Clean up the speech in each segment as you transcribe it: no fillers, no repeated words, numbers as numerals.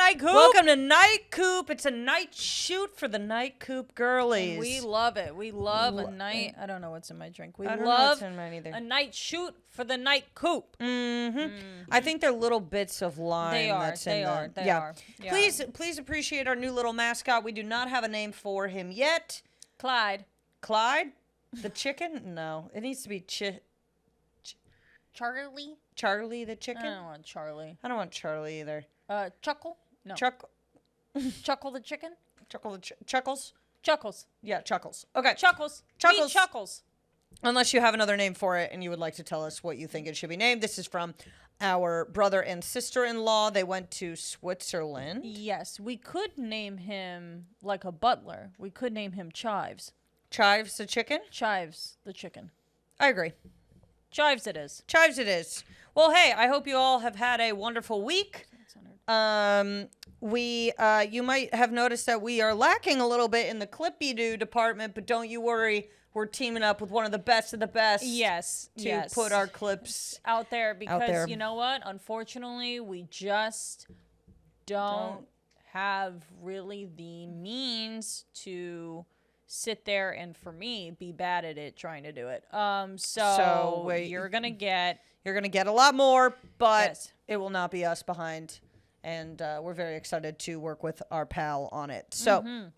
Night Coop. Welcome to Night Coop. It's a night shoot for the Night Coop girlies. And we love it. We love a night. I don't know what's in my drink. We I don't know love what's in mine either. a night shoot for the Night Coop. I think they're little bits of lime. They are. That's in They the, are. They yeah. are. Yeah. Please appreciate our new little mascot. We do not have a name for him yet. Clyde. Clyde, the chicken? No, it needs to be Charlie. Charlie the chicken. I don't want Charlie. I don't want Charlie either. Chuckle. No. Chuckle Chuckle the chicken. Chuckles. Chuckles. Yeah, Chuckles. Okay. Chuckles. Chuckles. Meet Chuckles. Unless you have another name for it and you would like to tell us what you think it should be named. This is from our brother and sister-in-law. They went to Switzerland. Yes, we could name him like a butler. We could name him Chives. Chives the chicken? Chives the chicken. I agree. Chives it is. Chives it is. Well, hey, I hope you all have had a wonderful week. You might have noticed that we are lacking a little bit in the clippy-doo department, but don't you worry. We're teaming up with one of the best of the best. Yes. To put our clips out there because there. You know what? Unfortunately, we just don't have really the means to sit there and, for me, be bad at it trying to do it. So you're gonna get a lot more, but yes. It will not be us behind, and we're very excited to work with our pal on it. So.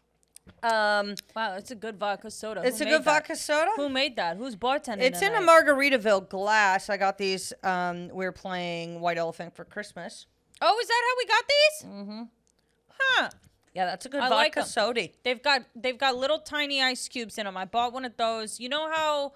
Wow, it's a good vodka soda. It's a good vodka soda? Who made that? Who's bartending It's in a tonight? Margaritaville glass. I got these. We're playing White Elephant for Christmas. Oh, is that how we got these? Mm-hmm. Huh. Yeah, that's a good I vodka like 'em. soda. They've got little tiny ice cubes in them. I bought one of those. You know how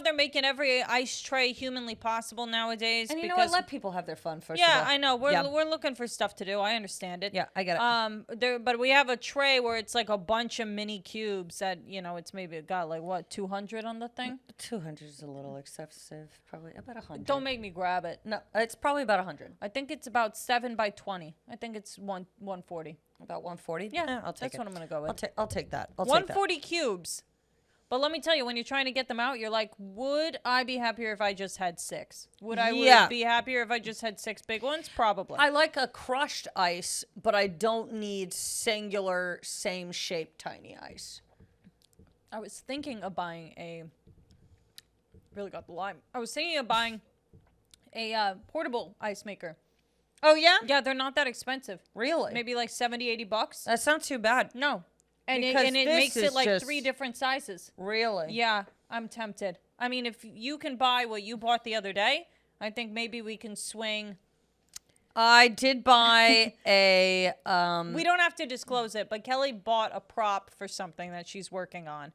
they're making every ice tray humanly possible nowadays? And you know what? Let people have their fun first of all. Yeah, I know. We're looking for stuff to do. I understand it. Yeah, I get it. But we have a tray where it's like a bunch of mini cubes that, it's maybe got like what, 200 on the thing? 200 is a little excessive. Probably about 100. Don't make me grab it. No, it's probably about 100. I think it's about 7 by 20. I think it's 140. About 140? Yeah, I'll take that's it. what I'm gonna go with. I'll take that. I'll 140 cubes. But let me tell you, when you're trying to get them out, you're like, would I be happier if I just had 6? Would I be happier if I just had 6 big ones? Probably. I like a crushed ice, but I don't need singular, same-shaped tiny ice. I was thinking of buying really got the lime. I was thinking of buying a portable ice maker. Oh, yeah? Yeah, they're not that expensive. Really? Maybe like $70, $80. That's not too bad. No. And it Because makes this it is like just- 3 different sizes. Really? Yeah, I'm tempted. I mean, if you can buy what you bought the other day, I think maybe we can swing. I did buy a... We don't have to disclose it, but Kelly bought a prop for something that she's working on.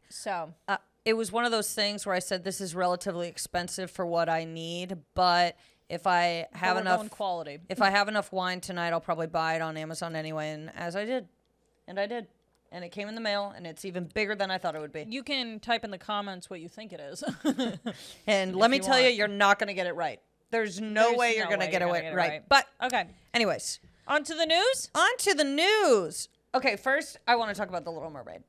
So... it was one of those things where I said, this is relatively expensive for what I need, but... If I have enough quality. If I have enough wine tonight, I'll probably buy it on Amazon anyway. And as I did, and it came in the mail, and it's even bigger than I thought it would be. You can type in the comments what you think it is. And let me tell you, you're not going to get it right. There's no way you're going to get it right. But okay. Anyways, on to the news. Okay, first I want to talk about the Little Mermaid.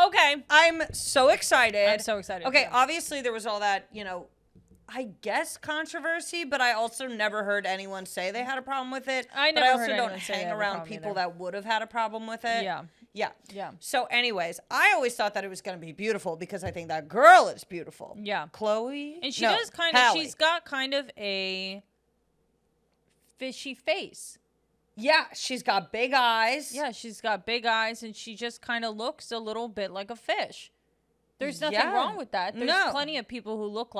Okay. I'm so excited. Okay, yeah. Obviously there was all that, I guess controversy, but I also never heard anyone say they had a problem with it. I also don't hang around people that would have had a problem with it. Yeah. So anyways, I always thought that it was going to be beautiful because I think that girl is beautiful. Yeah. Chloe? And she does kind of, she's got kind of a fishy face. Yeah, she's got big eyes. Yeah, she's got big eyes, and she just kind of looks a little bit like a fish. There's nothing wrong with that. There's plenty of people who look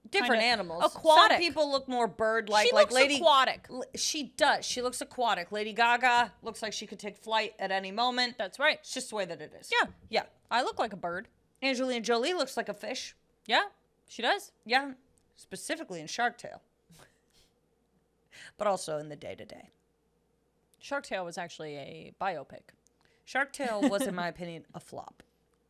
different animals. Aquatic. Some people look more bird-like. She like looks aquatic. She does. She looks aquatic. Lady Gaga looks like she could take flight at any moment. That's right. It's just the way that it is. Yeah. Yeah. I look like a bird. Angelina Jolie looks like a fish. Yeah, she does. Yeah. Specifically in Shark Tale. But also in the day-to-day. Shark Tale was actually a biopic. Shark Tale was, in my opinion, a flop.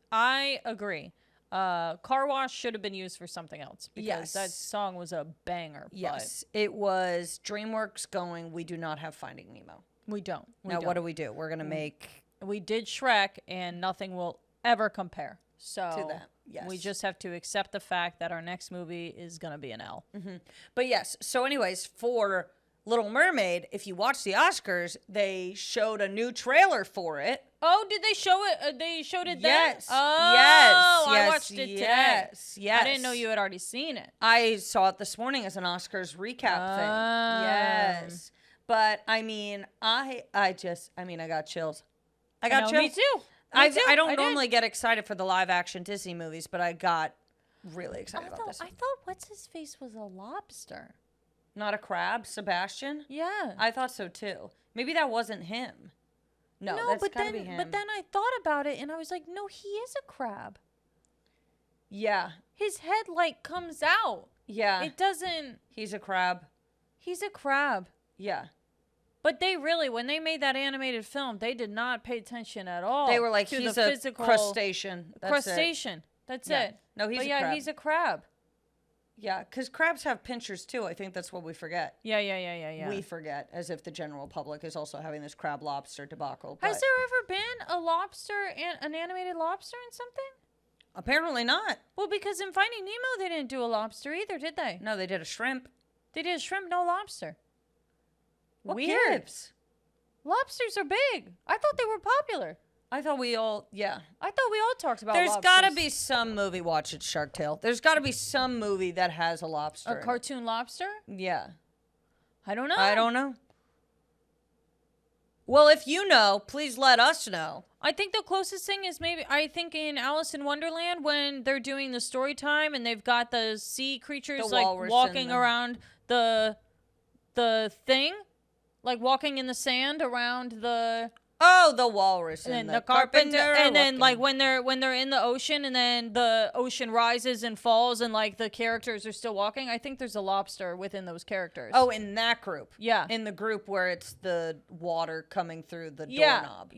I agree. Car Wash should have been used for something else because that song was a banger. Yes, it was DreamWorks going, we do not have Finding Nemo. We don't. What do? We're going to make... We did Shrek, and nothing will ever compare. So to that. Yes. We just have to accept the fact that our next movie is going to be an L. Mm-hmm. But yes, so anyways, for Little Mermaid, if you watch the Oscars, they showed a new trailer for it. Oh, did they show it? They showed it then? Yes. Oh, Yes. I watched it today. Yes. I didn't know you had already seen it. I saw it this morning as an Oscars recap thing. Yes. But I mean, I got chills. I got chills. Me too. I I don't did. normally get excited for the live action Disney movies, but I got really excited about this. I thought what's his face was a lobster. Not a crab, Sebastian? Yeah. I thought so too. Maybe that wasn't him. No, that's gotta be him. But then I thought about it and I was like, no, he is a crab. Yeah. His head like comes out. Yeah. It doesn't. He's a crab. He's a crab. Yeah. But they really, when they made that animated film, they did not pay attention at all. They were like, to he's the a physical crustacean. That's it. crustacean. That's Yeah. it. No, he's but a yeah, crab. he's a crab. Yeah, because crabs have pinchers too. I think that's what we forget. Yeah. We forget, as if the general public is also having this crab lobster debacle. Has but there ever been a lobster, an animated lobster in something? apparently not. Well, because in Finding Nemo, they didn't do a lobster either, did they? No, they did a shrimp. They did a shrimp, no lobster. What Weird. gives? Lobsters are big. I thought they were popular. I thought we all, yeah. I thought we all talked about There's lobsters. got to be some movie, watch it, Shark Tale. There's got to be some movie that has a lobster. a cartoon lobster? Yeah. I don't know. I don't know. Well, if you know, please let us know. I think the closest thing is maybe, I think in Alice in Wonderland when they're doing the story time and they've got the sea creatures The like walrus walking and the- around the thing, like walking in the sand around the Oh, the walrus and and then the the carpenter are and then like walking. when they're in the ocean and then the ocean rises and falls and like the characters are still walking. I think there's a lobster within those characters. Oh, in that group. Yeah. In the group where it's the water coming through the Yeah. doorknob.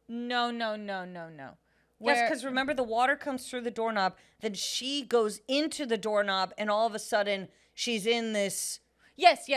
No. Yes, Where- because remember the water comes through the doorknob, then she goes into the doorknob, and all of a sudden she's in this. Yes.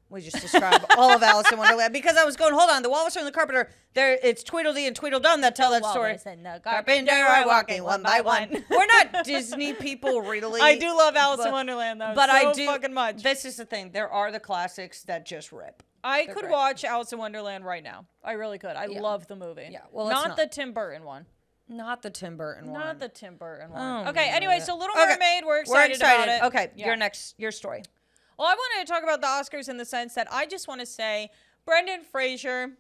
We just described all of Alice in Wonderland because I was going, hold on, the walrus and the carpenter. There, it's Tweedledee and Tweedledum that tell that story. Walrus and the Carpenter are walking one by one. We're not Disney people, really. I do love Alice in but- Wonderland though, but so I do fucking much. This is the thing. There are the classics that just rip. I They're could great. watch Alice in Wonderland right now. I really could. I Yeah. love the movie. Yeah, well, it's not. the Tim Burton one. Not the Tim Burton one. Not the Tim Burton one. Oh, Okay. my Anyway, God. so Little Okay, Mermaid, we're excited about it. Okay, Yeah. your story. Well, I wanted to talk about the Oscars in the sense that I just want to say Brendan Fraser.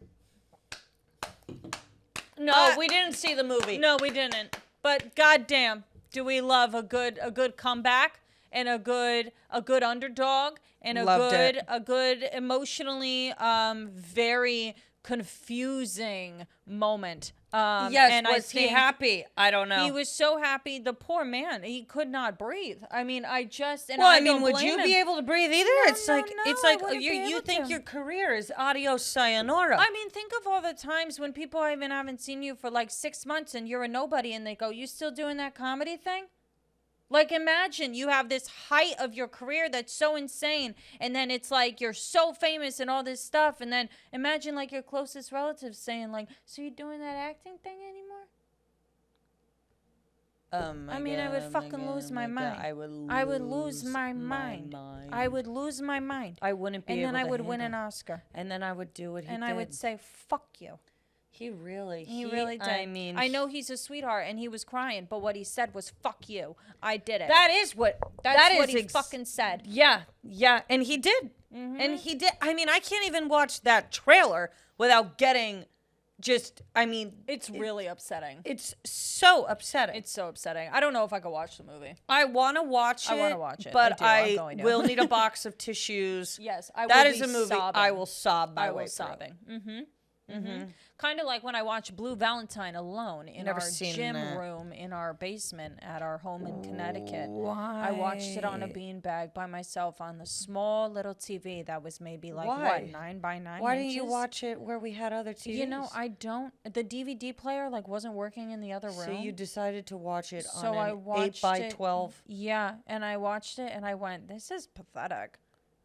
No, we didn't see the movie. No, we didn't. But goddamn, do we love a good comeback and a good underdog and Loved it. a good emotionally very confusing moment. Yes, and I was he think happy? I don't know. He was so happy. The poor man, he could not breathe. I mean, I just and well, I I mean, don't would blame you him. be able to breathe either? No, it's no, like no, it's I like wouldn't be you able think to. your career is adios sayonara. I mean, think of all the times when people even haven't seen you for like 6 months and you're a nobody and they go, "You still doing that comedy thing?" Like, imagine you have this height of your career that's so insane, and then it's like you're so famous and all this stuff, and then imagine like your closest relatives saying like, "So you doing that acting thing anymore?" I mean, I would fucking lose my mind. I would lose my mind. I would lose my mind. I wouldn't be And able then I to would win an handle- Oscar. And then I would do what he And did. I would say, "Fuck you." He really He really did. I mean, I know he's a sweetheart and he was crying, but what he said was, "Fuck you. I did it." that is what That's what is he fucking said. Yeah, and he did. And he did. I mean, I can't even watch that trailer without getting just, I mean, It's really upsetting. it's so upsetting. It's so upsetting. I don't know if I could watch the movie. I want to watch it. I wanna watch it. But I do. I'm I going to. will need a box of tissues. Yes, I will That be is a movie sobbing. I will sob my I way was through. sobbing. Kind of like when I watched Blue Valentine alone in Never our seen gym that. room in our basement at our home in Connecticut. I watched it on a beanbag by myself on the small little TV that was maybe like Why? what 9 by 9 Why inches? didn't you watch it where we had other TVs? You know, I don't. The DVD player like wasn't working in the other room. So you decided to watch it So on I an 8 watched by it- 12, Yeah, and I watched it and I went, "This is pathetic."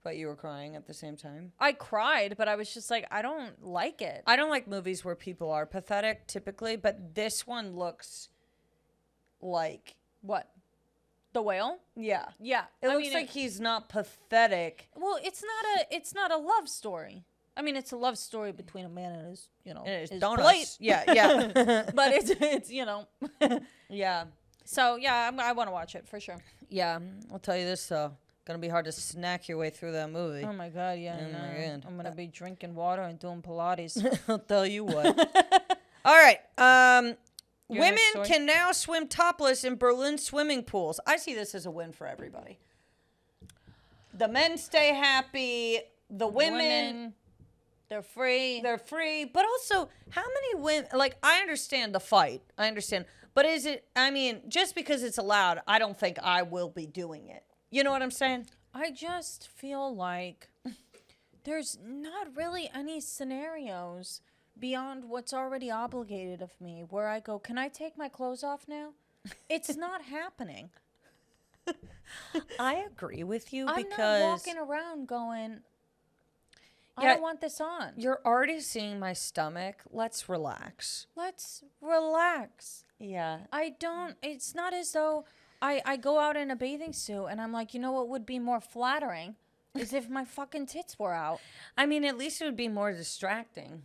but you were crying at the same time. I cried, but I was just like, I don't like it. I don't like movies where people are pathetic typically, but this one looks like What? The whale? Yeah. Yeah. It looks like he's not pathetic. Well, it's not a love story. I mean, it's a love story between a man and his, And his donuts. plate. Yeah, yeah. But it's Yeah. So, yeah, I want to watch it for sure. Yeah. I'll tell you this, though. Gonna be hard to snack your way through that movie. Oh, my God, yeah. Oh, my God. I'm going to be drinking water and doing Pilates. I'll tell you what. All right. Women story? can now swim topless in Berlin swimming pools. I see this as a win for everybody. The men stay happy. The women they're free. they're free. But also, how many women... Like, I understand the fight. I understand. But is it... I mean, just because it's allowed, I don't think I will be doing it. You know what I'm saying? I just feel like there's not really any scenarios beyond what's already obligated of me where I go, can I take my clothes off now? It's not happening. I agree with you I'm because... not walking around going, I Yeah, don't want this on. You're already seeing my stomach. Let's relax. Let's relax. Yeah. It's not as though I go out in a bathing suit and I'm like, you know what would be more flattering is if my fucking tits were out. I mean, at least it would be more distracting.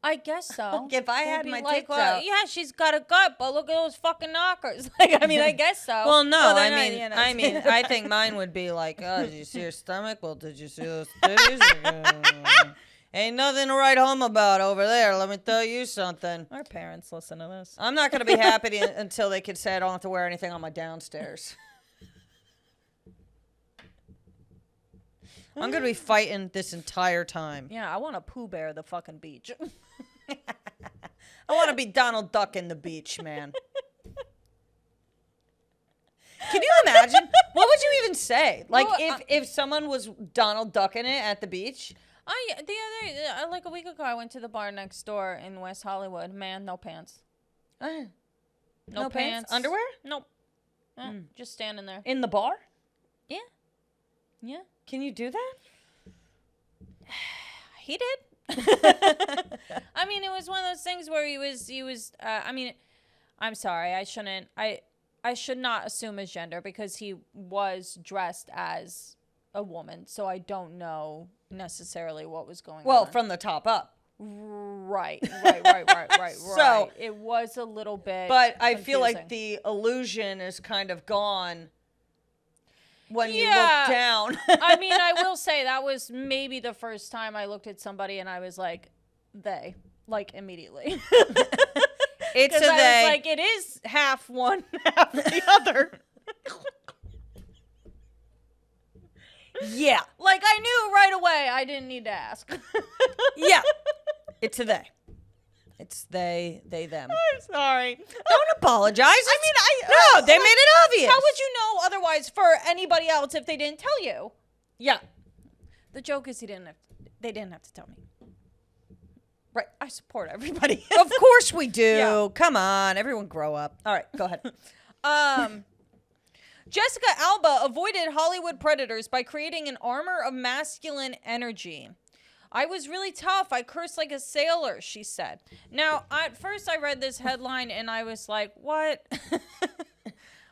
I guess so. Like if I It'd had be my like, tits out. yeah, she's got a gut, but look at those fucking knockers. Like, I mean, I guess so. Well, no, Well, I they're not, mean, you know. I mean, I think mine would be like, oh, did you see her stomach? Well, did you see those titties? Ain't nothing to write home about over there. Let me tell you something. Our parents listen to this. I'm not gonna be happy until they can say I don't have to wear anything on my downstairs. I'm gonna be fighting this entire time. Yeah, I want to Pooh Bear the fucking beach. I want to be Donald Duck in the beach, man. Can you imagine? What would you even say? Like, Well, if someone was Donald Duck in it at the beach? Like a week ago, I went to the bar next door in West Hollywood. Man, no pants. No pants. Underwear? Nope. Just standing there. In the bar? Yeah. Yeah. Can you do that? He did. I mean, it was one of those things where he was, I mean, I'm sorry. I should not assume his gender because he was dressed as a woman. So I don't know necessarily what was going on. Well, from the top up. Right. So- it was a little bit But I feel like confusing. the illusion is kind of gone when you Yeah. look down. I mean, I will say that was maybe the first time I looked at somebody and I was like, they, like immediately. It's a Because I they. was like, it is half one, half the other. Yeah. Like, I knew right away. I didn't need to ask. Yeah. It's a they. It's they, them. I'm sorry. Don't apologize. I mean, No, they made it obvious. How would you know otherwise for anybody else if they didn't tell you? Yeah. The joke is they didn't have to tell me. Right. I support everybody. Of course we do. Yeah. Come on. Everyone grow up. All right. Go ahead. Jessica Alba avoided Hollywood predators by creating an armor of masculine energy. I was really tough. I cursed like a sailor, she said. Now, at first I read this headline and I was like, what?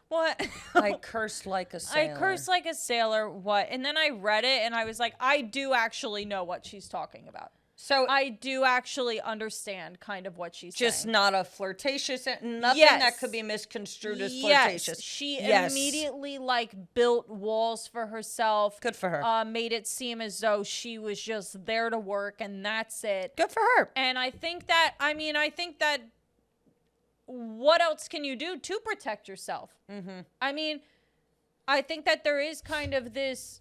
What? I cursed like a sailor. I cursed like a sailor. What? And then I read it and I was like, I do actually know what she's talking about. So I do actually understand kind of what she's just saying. not a flirtatious, nothing Yes. that could be misconstrued as Yes, flirtatious. she Yes. immediately like built walls for herself. Good for her. Made it seem as though she was just there to work and that's it. Good for her. And I think that what else can you do to protect yourself? Mm-hmm. I mean, I think that there is kind of this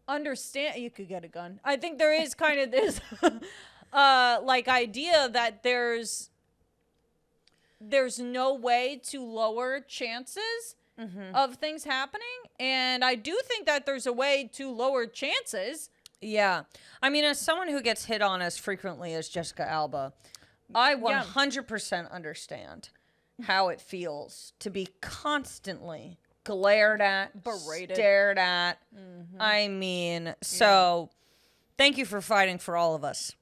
you could get a gun. I think there is kind of this like idea that there's no way to lower chances of things happening. And I do think that there's a way to lower chances. Yeah. I mean, as someone who gets hit on as frequently as Jessica Alba, I 100% understand how it feels to be constantly glared at, Berated. stared at. I mean, so thank you for fighting for all of us.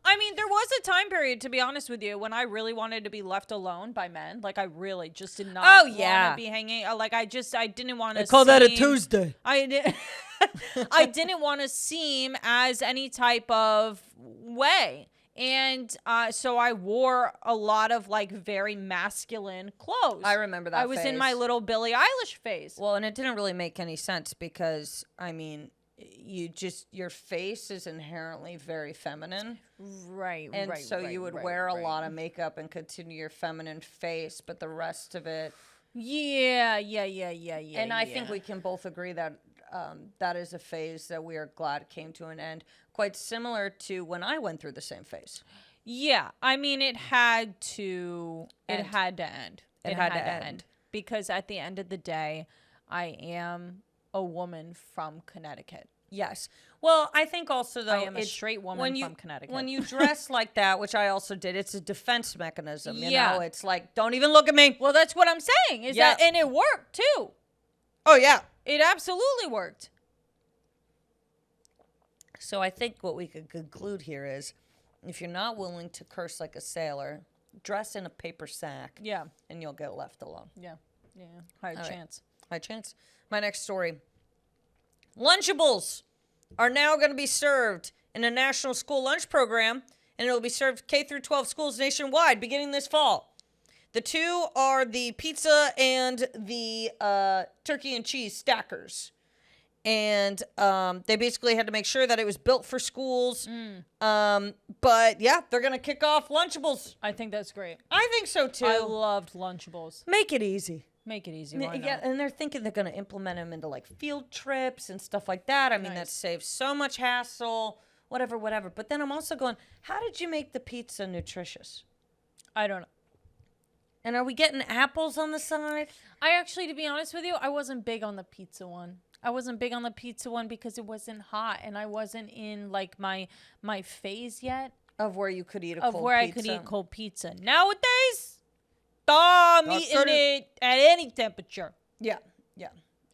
I mean, there was a time period, to be honest with you, when I really wanted to be left alone by men. Like, I really just did not want to be hanging. Like, I didn't want to call that a Tuesday. I didn't want to seem as any type of way. And so I wore a lot of, like, very masculine clothes. I remember that I was in my little Billie Eilish phase. Well, and it didn't really make any sense because, I mean, your face is inherently very feminine. Right, and so you would wear a lot of makeup and continue your feminine face, but the rest of it. Yeah. And I think we can both agree that that is a phase that we are glad came to an end. Quite similar to when I went through the same phase. Yeah, I mean, it had to end. It had to end. Because at the end of the day, I am a woman from Connecticut. Yes. Well, I think also, though, I am a straight woman from Connecticut. When you dress like that, which I also did, it's a defense mechanism. You know, it's like, don't even look at me. Well, that's what I'm saying. And it worked, too. Oh, yeah. It absolutely worked. So I think what we could conclude here is, if you're not willing to curse like a sailor, dress in a paper sack. Yeah. And you'll get left alone. Yeah. High chance. High chance. My next story. Lunchables are now going to be served in a national school lunch program, and it will be served K through 12 schools nationwide beginning this fall. The two are the pizza and the turkey and cheese stackers. And they basically had to make sure that it was built for schools. But, yeah, they're going to kick off Lunchables. I think that's great. I think so, too. I loved Lunchables. Make it easy. Make it easy. Why not? Yeah, and they're thinking they're going to implement them into, like, field trips and stuff like that. I mean, that saves so much hassle, whatever. But then I'm also going, how did you make the pizza nutritious? I don't know. And are we getting apples on the side? I actually, to be honest with you, I wasn't big on the pizza one. Because it wasn't hot, and I wasn't in, like, my phase yet. Of where you could eat a cold pizza. Of where I could eat cold pizza. Nowadays, I'm eating it at any temperature. Yeah.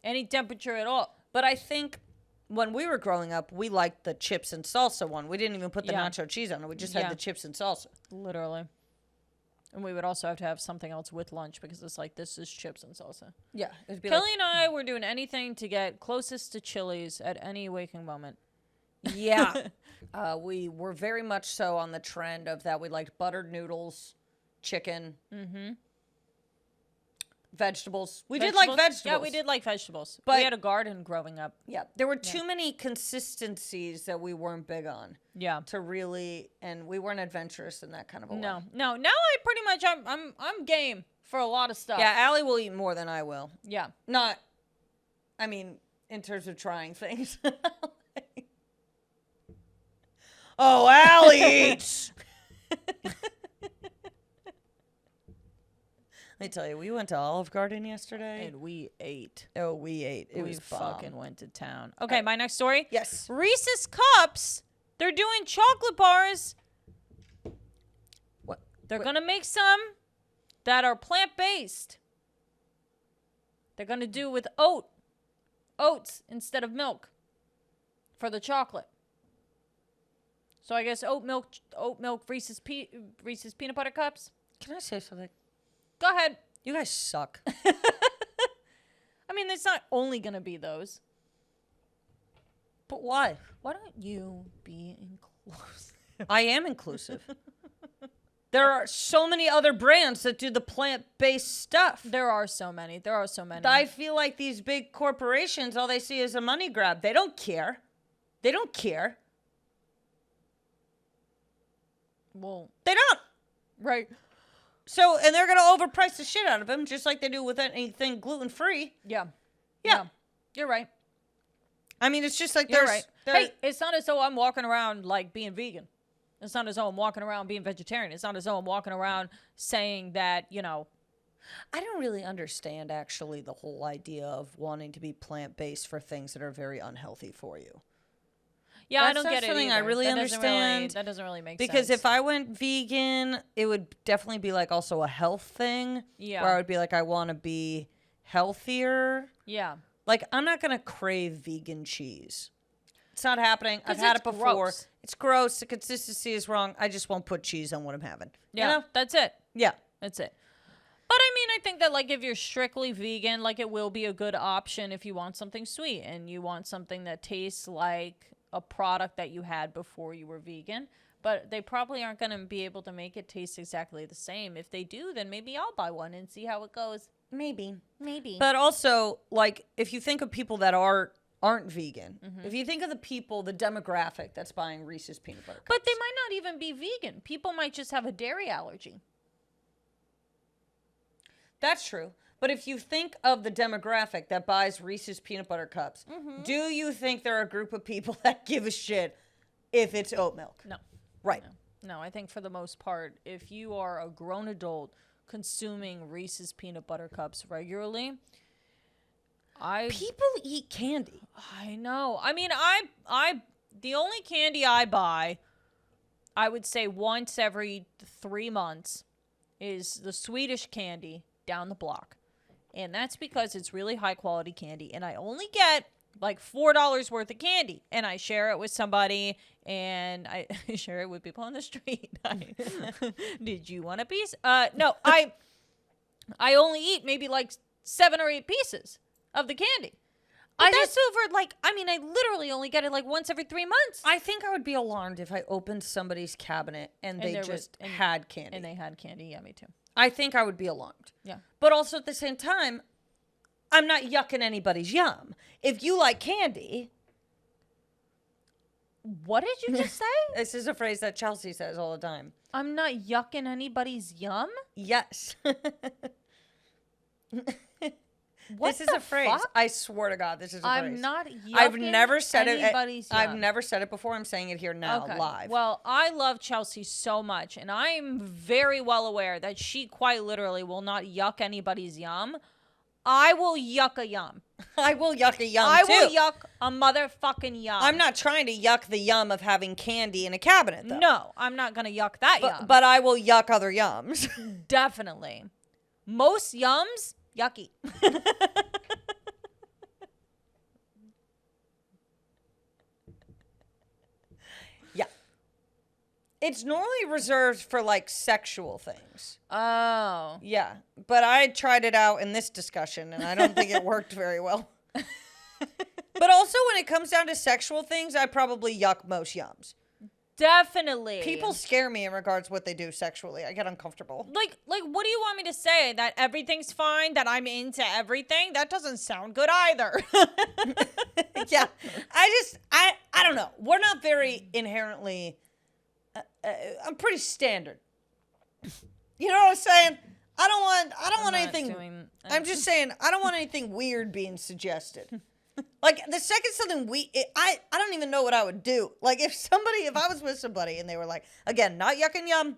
Any temperature at all. But I think when we were growing up, we liked the chips and salsa one. We didn't even put the nacho cheese on it. We just had the chips and salsa. Literally. And we would also have to have something else with lunch because it's like, this is chips and salsa. Yeah. It'd be Kelly and I were doing anything to get closest to Chili's at any waking moment. Yeah. We were very much so on the trend of that. We liked buttered noodles, chicken, vegetables. We did like vegetables. Yeah, we did like vegetables. But we had a garden growing up. Yeah. There were too many consistencies that we weren't big on. Yeah. To really, and we weren't adventurous in that kind of a way. No. Now I pretty much, I'm game for a lot of stuff. Yeah, Allie will eat more than I will. Yeah. I mean, in terms of trying things. Oh, Allie eats. Let me tell you, we went to Olive Garden yesterday. And we ate. Oh, we ate. It was fucking went to town. Okay, my next story. Yes. Reese's Cups. They're doing chocolate bars. What? They're going to make some that are plant-based. They're going to do with oats instead of milk for the chocolate. So I guess oat milk Reese's peanut butter cups. Can I say something? Go ahead. You guys suck. I mean, it's not only going to be those. But why? Why don't you be inclusive? I am inclusive. There are so many other brands that do the plant-based stuff. There are so many. I feel like these big corporations, all they see is a money grab. They don't care. Well, they don't. Right. So, and they're going to overprice the shit out of them, just like they do with anything gluten-free. Yeah. You're right. I mean, it's just like You're right. Hey, it's not as though I'm walking around like being vegan. It's not as though I'm walking around being vegetarian. It's not as though I'm walking around saying that, I don't really understand, actually, the whole idea of wanting to be plant-based for things that are very unhealthy for you. Yeah, I don't get it something either. I really understand. That doesn't really make sense. Because if I went vegan, it would definitely be like also a health thing. Yeah. Where I would be like, I want to be healthier. Yeah. Like, I'm not going to crave vegan cheese. It's not happening. I've 'Cause had it it's before. gross. It's gross. The consistency is wrong. I just won't put cheese on what I'm having. Yeah, You know? that's it. Yeah. That's it. But I mean, I think that like if you're strictly vegan, like it will be a good option if you want something sweet and you want something that tastes like a product that you had before you were vegan. But they probably aren't going to be able to make it taste exactly the same. If they do, then maybe I'll buy one and see how it goes. Maybe. Maybe. But also, like, if you think of people that aren't vegan, if you think of the people, the demographic that's buying Reese's peanut butter cups. But they might not even be vegan. People might just have a dairy allergy. That's true. But if you think of the demographic that buys Reese's peanut butter cups, do you think there are a group of people that give a shit if it's oat milk? No. Right. No, I think for the most part, if you are a grown adult consuming Reese's peanut butter cups regularly, People eat candy. I know. I mean, I the only candy I buy, I would say once every 3 months, is the Swedish candy down the block. And that's because it's really high quality candy. And I only get like $4 worth of candy. And I share it with somebody. And I share it with people on the street. Did you want a piece? No, I only eat maybe like 7 or 8 pieces of the candy. But that's over like, I mean, I literally only get it like once every 3 months. I think I would be alarmed if I opened somebody's cabinet and they just had candy. And they had candy. Yeah, me too. I think I would be alarmed. Yeah. But also at the same time, I'm not yucking anybody's yum. If you like candy. What did you just say? This is a phrase that Chelsea says all the time. I'm not yucking anybody's yum? Yes. What this is a phrase. fuck? I swear to God, this is a phrase. I'm not yucking I've never said anybody's it. I've yum. never said it before. I'm saying it here now, live. Well, I love Chelsea so much, and I'm very well aware that she quite literally will not yuck anybody's yum. I will yuck a yum. I will yuck a yum, I too. will yuck a motherfucking yum. I'm not trying to yuck the yum of having candy in a cabinet, though. No, I'm not going to yuck that yum. But I will yuck other yums. Definitely. Most yums, yucky. Yeah. It's normally reserved for, like, sexual things. Oh. Yeah. But I tried it out in this discussion, and I don't think it worked very well. But also, when it comes down to sexual things, I probably yuck most yums. Definitely. People scare me in regards to what they do sexually. I get uncomfortable. Like, what do you want me to say? That everything's fine? That I'm into everything? That doesn't sound good either. Yeah. I don't know. We're not very inherently, I'm pretty standard. You know what I'm saying? I don't want anything. I'm just saying, I don't want anything weird being suggested. Like, the second something I don't even know what I would do. Like, if I was with somebody and they were like, again, not yucking yum.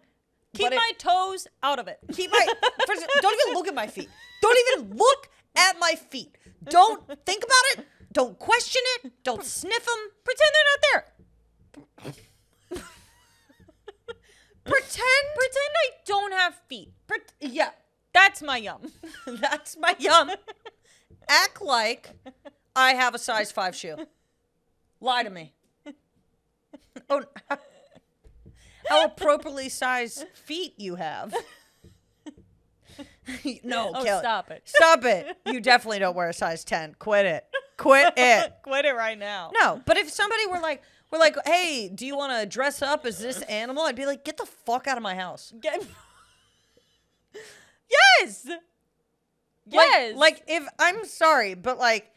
Keep my toes out of it. Don't even look at my feet. Don't even look at my feet. Don't think about it. Don't question it. Don't sniff them. Pretend they're not there. Pretend I don't have feet. Yeah. That's my yum. That's my yum. Act like I have a size 5 shoe. Lie to me. Oh, how appropriately sized feet you have. No, Kelly. Stop it. Stop it. You definitely don't wear a size 10. Quit it. Quit it. Quit it right now. No, but if somebody were like, hey, do you want to dress up as this animal? I'd be like, get the fuck out of my house. Yes. Yes. Like, if, I'm sorry, but like,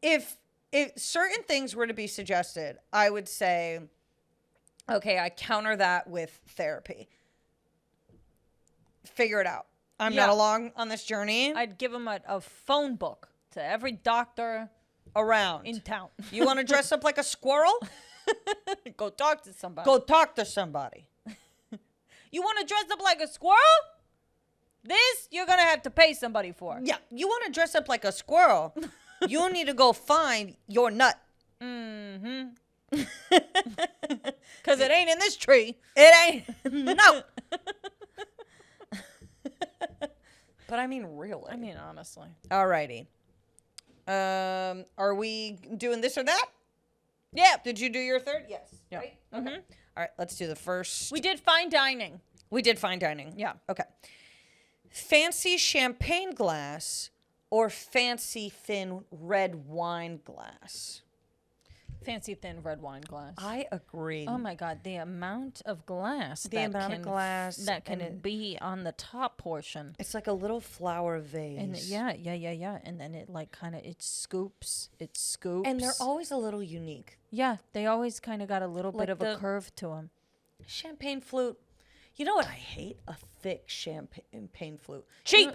if certain things were to be suggested, I would say, okay, I counter that with therapy. Figure it out. I'm not along on this journey. I'd give him a phone book to every doctor around in town. You want to dress up like a squirrel? Go talk to somebody. Go talk to somebody. You want to dress up like a squirrel? This you're going to have to pay somebody for. Yeah. You want to dress up like a squirrel? You need to go find your nut. Mm-hmm. Because it ain't in this tree. It ain't. No. But I mean, really. I mean, honestly. Alrighty. Are we doing this or that? Yeah. Did you do your third? Yes. Yeah. Right? Okay. All right, let's do the first. We did fine dining. We did fine dining. Yeah. Okay. Fancy champagne glass or fancy thin red wine glass? Fancy thin red wine glass. I agree. Oh my God, the amount of glass. that can be on the top portion. It's like a little flower vase. And yeah. And then it like kind of it scoops. And they're always a little unique. Yeah, they always kind of got a little Like bit of a curve to them. Champagne flute. You know what I hate? A thick champagne flute. Cheap.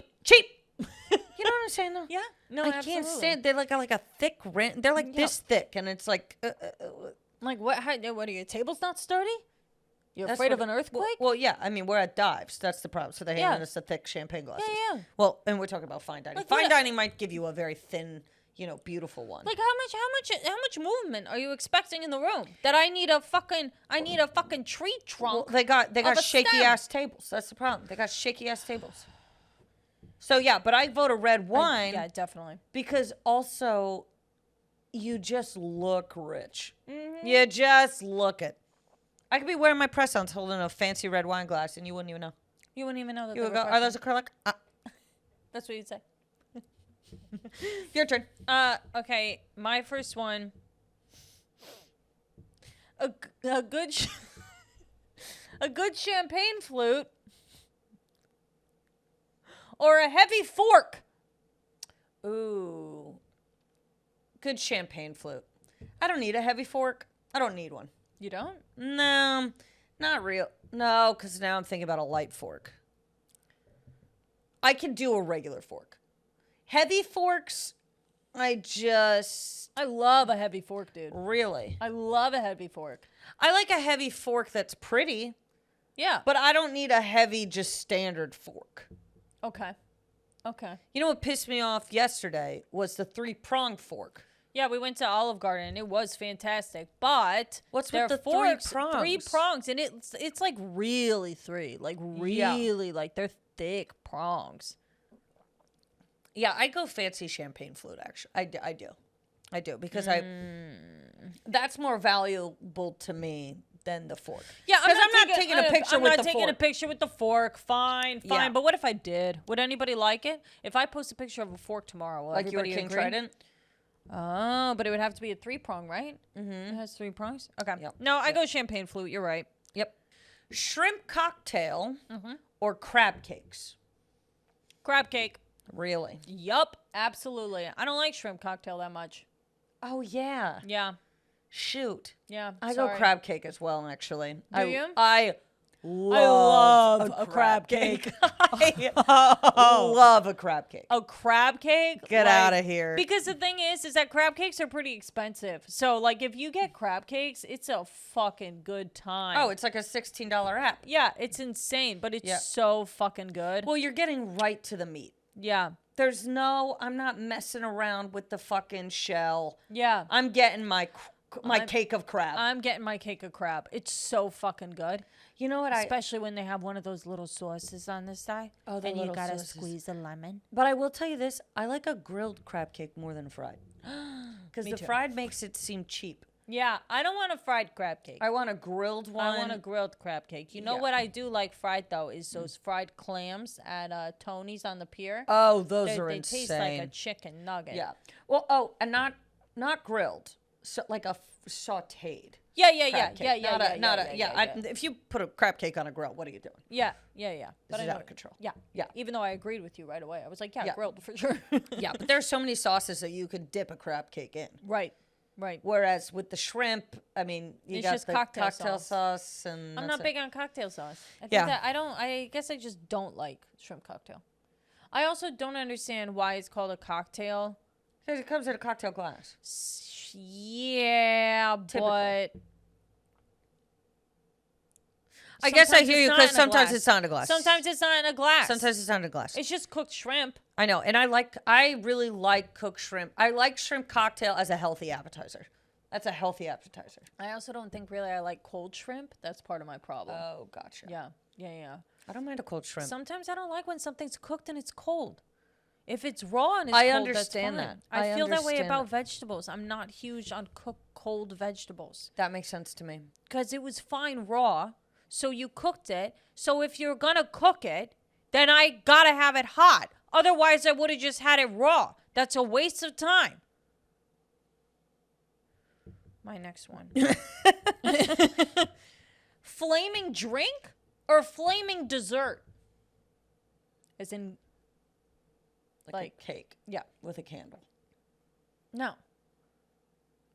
You know what I'm saying though? Yeah. No, I can't stand. They're like a thick rent. They're like this thick, and it's like. Like what? What are your tables not sturdy? You're That's afraid what of an earthquake? Well, yeah. I mean, we're at dives. That's the problem. So they're handing Yeah. us the thick champagne glasses. Yeah. Well, and we're talking about fine dining. Like Fine what- dining might give you a very thin, beautiful one. Like how much movement are you expecting in the room? That I need a fucking tree trunk. Well, they got a shaky stem. ass tables. That's the problem. They got shaky ass tables. So yeah, but I vote a red wine. Yeah, definitely. Because also, you just look rich. You just look it. I could be wearing my press-ons holding a fancy red wine glass, and you wouldn't even know. You wouldn't even know that. You they would were go, are those pressure. acrylic? That's what you'd say. Your turn. Okay, my first one. A good a good champagne flute or a heavy fork. Ooh. Good champagne flute. I don't need a heavy fork. I don't need one. You don't? No, not real. No, because now I'm thinking about a light fork. I can do a regular fork. Heavy forks, I love a heavy fork, dude. really. I love a heavy fork. I like a heavy fork that's pretty, Yeah. but I don't need a heavy, just standard fork. Okay. You know what pissed me off yesterday was the 3-pronged fork. Yeah, we went to Olive Garden. It was fantastic, but What's their with the 3 forks, prongs? 3 prongs, and it's like really 3, like really like they're thick prongs. Yeah, I go fancy champagne flute, actually. I do, because that's more valuable to me than the fork. Yeah, because I'm not taking a picture with the fork. I'm not taking a picture with the fork. Fine. Yeah. But what if I did? Would anybody like it? If I post a picture of a fork tomorrow, will Like your everybody King agree? Trident? Oh, but it would have to be a 3-prong, right? Mm-hmm. It has 3 prongs. Okay. Yep. No, I go champagne flute. You're right. Yep. Shrimp cocktail or crab cakes? Crab cake. Really? Yup. Absolutely. I don't like shrimp cocktail that much. Oh, yeah. Yeah. Shoot. Yeah. I sorry. go crab cake as well, actually. Do you? I love a crab cake. I love a crab cake. A crab cake? Get outta here. Because the thing is that crab cakes are pretty expensive. So, like, if you get crab cakes, it's a fucking good time. Oh, it's like a $16 app. Yeah, it's insane, but it's so fucking good. Well, you're getting right to the meat. Yeah. I'm not messing around with the fucking shell. Yeah. I'm getting my cake of crab. I'm getting my cake of crab. It's so fucking good. You know what? Especially when they have one of those little sauces on the side. Oh, the and little you gotta sauces. squeeze a lemon. But I will tell you this. I like a grilled crab cake more than a fried. Because Me the too. fried makes it seem cheap. Yeah, I don't want a fried crab cake. I want a grilled one. I want a grilled crab cake. You know Yeah. what I do like fried, though, is those fried clams at Tony's on the pier. Oh, those are they insane. taste like a chicken nugget. Yeah. Well, and not grilled. So like a sautéed. Yeah. crab cake. If you put a crab cake on a grill, what are you doing? Yeah. But This I is know out of control. Yeah. Even though I agreed with you right away. I was like, Yeah. grilled for sure. Yeah, but there's so many sauces that you could dip a crab cake in. Right. Whereas with the shrimp, I mean, you It's got just the cocktail sauce and I'm that's not big on cocktail sauce. Yeah. I guess I just don't like shrimp cocktail. I also don't understand why it's called a cocktail. Because it comes in a cocktail glass. Yeah, Typically. but I guess I sometimes hear you it's not because in a sometimes glass. it's not in a glass. Sometimes it's not in a glass. Sometimes it's not in a glass. It's just cooked shrimp. I know, and I really like cooked shrimp. I like shrimp cocktail as a healthy appetizer. That's a healthy appetizer. I also don't think really I like cold shrimp. That's part of my problem. Oh, gotcha. Yeah. I don't mind a cold shrimp. Sometimes I don't like when something's cooked and it's cold. If it's raw and it's I cold, understand that's fine. that. I feel that way understand about vegetables. I'm not huge on cold vegetables. That makes sense to me. Because it was fine raw, so you cooked it. So if you're going to cook it, then I got to have it hot. Otherwise, I would have just had it raw. That's a waste of time. My next one. Flaming drink or flaming dessert? As in, Like a cake. yeah. With a candle. No.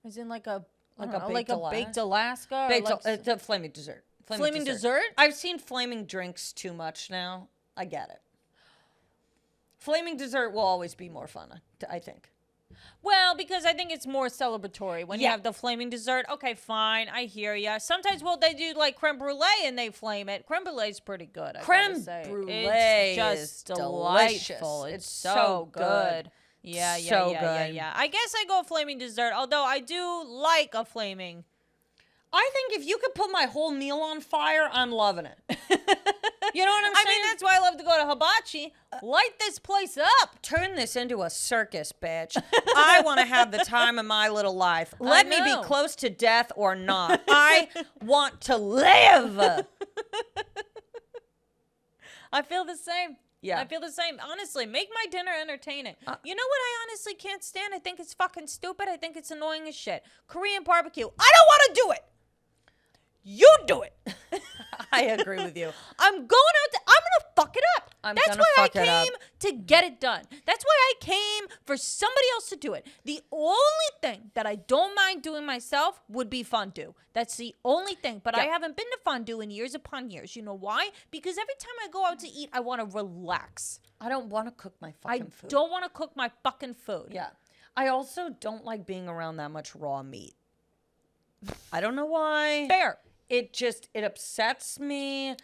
As in like a baked baked Alaska. Baked, or like it's a flaming dessert. flaming dessert? I've seen flaming drinks too much now. I get it. Flaming dessert will always be more fun, I think. Well, because I think it's more celebratory when you Yeah. have the flaming dessert. Okay, fine, I hear ya. Sometimes, well, they do like creme brulee and they flame it. Creme brulee's pretty good. I Creme gotta say. brulee it's just is delightful. delicious. It's It's so so good. good. Yeah, So yeah. good. I guess I go flaming dessert. Although I do like a flaming. I think if you could put my whole meal on fire, I'm loving it. You know what I'm saying? I mean, that's why I love to go to Hibachi. Light this place up. Turn this into a circus, bitch. I want to have the time of my little life. Let me know. be close to death or not. I want to live. I feel the same. Yeah. I feel the same. Honestly, make my dinner entertaining. You know what I honestly can't stand? I think it's fucking stupid. I think it's annoying as shit. Korean barbecue. I don't want to do it. You do it. I agree with you. I'm going out. I'm gonna fuck it up. I'm That's gonna why I fuck it up. came to get it done. That's why I came for somebody else to do it. The only thing that I don't mind doing myself would be fondue. That's the only thing. But I Yeah. haven't been to fondue in years upon years. You know why? Because every time I go out to eat, I want to relax. I don't want to cook my I fucking food. don't want to cook my fucking food. Yeah. I also don't like being around that much raw meat. I don't know why. Fair. It upsets me.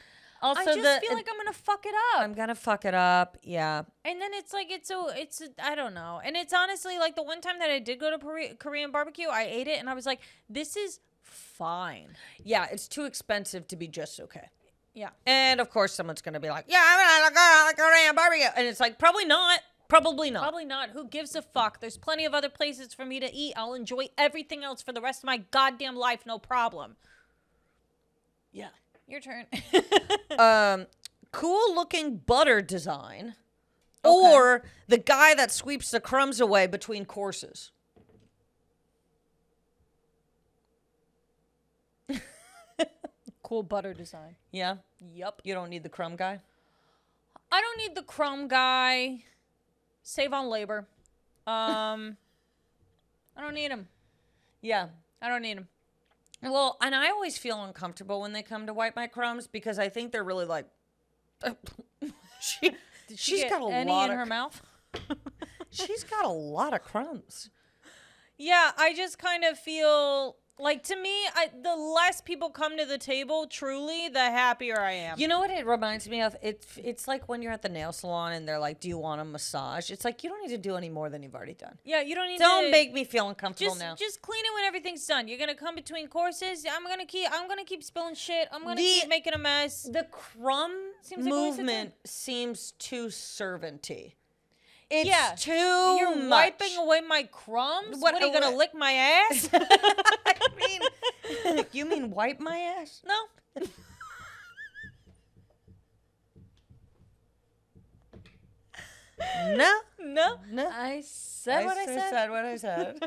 Also, I just feel like I'm gonna fuck it up. I'm gonna fuck it up. Yeah. And then it's like I don't know. And it's honestly like the one time that I did go to Korean barbecue, I ate it and I was like, this is fine. Yeah, it's too expensive to be just okay. Yeah. And of course, someone's gonna be like, "Yeah, I'm gonna go to Korean barbecue," and it's like, probably not. Probably not. Probably not. Who gives a fuck? There's plenty of other places for me to eat. I'll enjoy everything else for the rest of my goddamn life, no problem. Yeah. Your turn. Cool looking butter design, or the guy that sweeps the crumbs away between courses. Cool butter design. Yeah. Yup. You don't need the crumb guy. I don't need the crumb guy. Save on labor. I don't need him. Yeah. I don't need him. Well, and I always feel uncomfortable when they come to wipe my crumbs because I think they're really like. She's got a lot in of her mouth. She's got a lot of crumbs. Yeah, I just kind of feel like, to me, the less people come to the table, truly, the happier I am. You know what it reminds me of? It's like when you're at the nail salon and they're like, "Do you want a massage?" It's like you don't need to do any more than you've already done. Yeah, you don't need Don't to make me feel uncomfortable now. Just clean it when everything's done. You're gonna come between courses. I'm gonna keep spilling shit. I'm gonna keep making a mess. The crumb Seems like a waste of movement seems too servanty. It's Yeah. too You're much. wiping away my crumbs? What are you gonna lick my ass? I mean, you mean wipe my ass? No. No. No. I said what I said. what I said.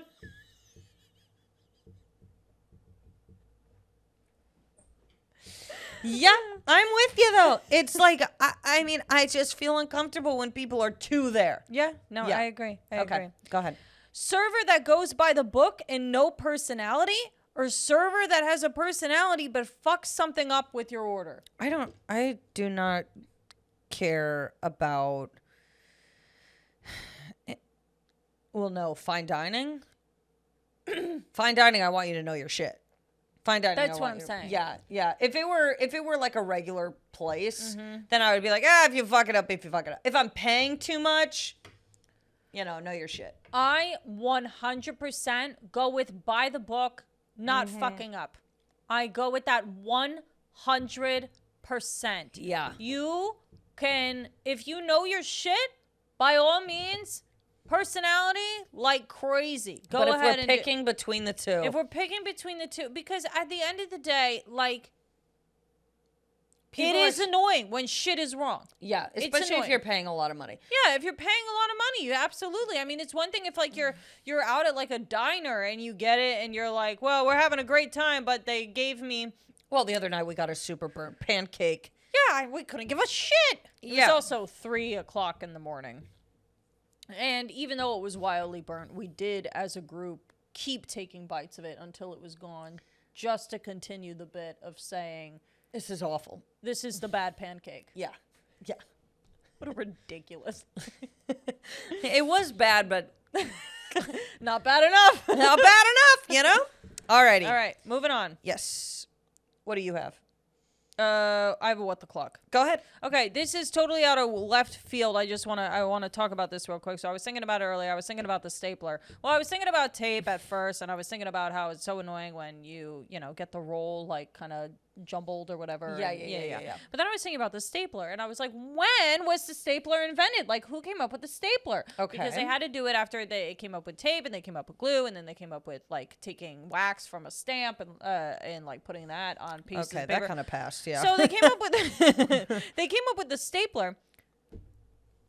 Yeah, I'm with you though. It's like I mean, I just feel uncomfortable when people are too there. Yeah. No, Yeah. I agree. I agree. Go ahead. Server that goes by the book and no personality, or server that has a personality but fucks something up with your order? I do not care about well, no, fine dining. Fine dining, I want you to know your shit. Fine dining. That's I what want I'm you- saying. Yeah, yeah. If it were like a regular place, then I would be like, if you fuck it up, If I'm paying too much, know your shit. I 100% go with by the book, not fucking up. I go with that 100%. Yeah. You can, if you know your shit, by all means, personality, like crazy. Go but if ahead we're and picking between the two. if we're picking between the two, because at the end of the day, like, it is annoying when shit is wrong. Yeah, especially if you're paying a lot of money. Yeah, if you're paying a lot of money, you absolutely. I mean, it's one thing if like you're out at like a diner and you get it and you're like, well, we're having a great time, but they gave me. Well, the other night we got a super burnt pancake. Yeah, we couldn't give a shit. It was also 3:00 in the morning. And even though it was wildly burnt, we did as a group keep taking bites of it until it was gone, just to continue the bit of saying, this is awful. this is the bad pancake. Yeah. Yeah. What a ridiculous. It was bad, but Not bad enough. not bad enough, you know? Alrighty. All right, moving on. Yes. What do you have? I have a what the clock. Go ahead. Okay, this is totally out of left field. I want to talk about this real quick. So I was thinking about it earlier. I was thinking about the stapler. Well, I was thinking about tape at first, and I was thinking about how it's so annoying when you get the roll like kind of jumbled or whatever. Yeah. But then I was thinking about the stapler, and I was like, when was the stapler invented? Like, who came up with the stapler? Okay. Because they had to do it after they came up with tape, and they came up with glue, and then they came up with like taking wax from a stamp and like putting that on pieces of paper. That kind of passed. Yeah. So they came up with the stapler.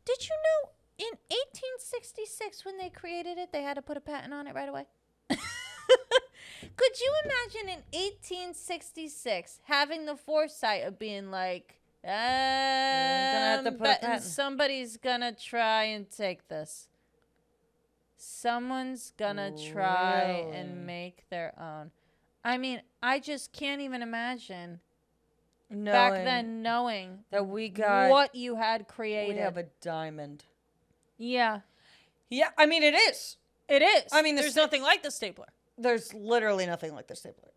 Did you know in 1866 when they created it, they had to put a patent on it right away? Could you imagine in 1866 having the foresight of being like, have to put a patent. somebody's gonna try and take this. Someone's gonna try and make their own. I mean, I just can't even imagine back then knowing that we got what you had created. We have a diamond. Yeah. Yeah, I mean it is. It is. I mean, there's nothing like the stapler. There's literally nothing like the stapler.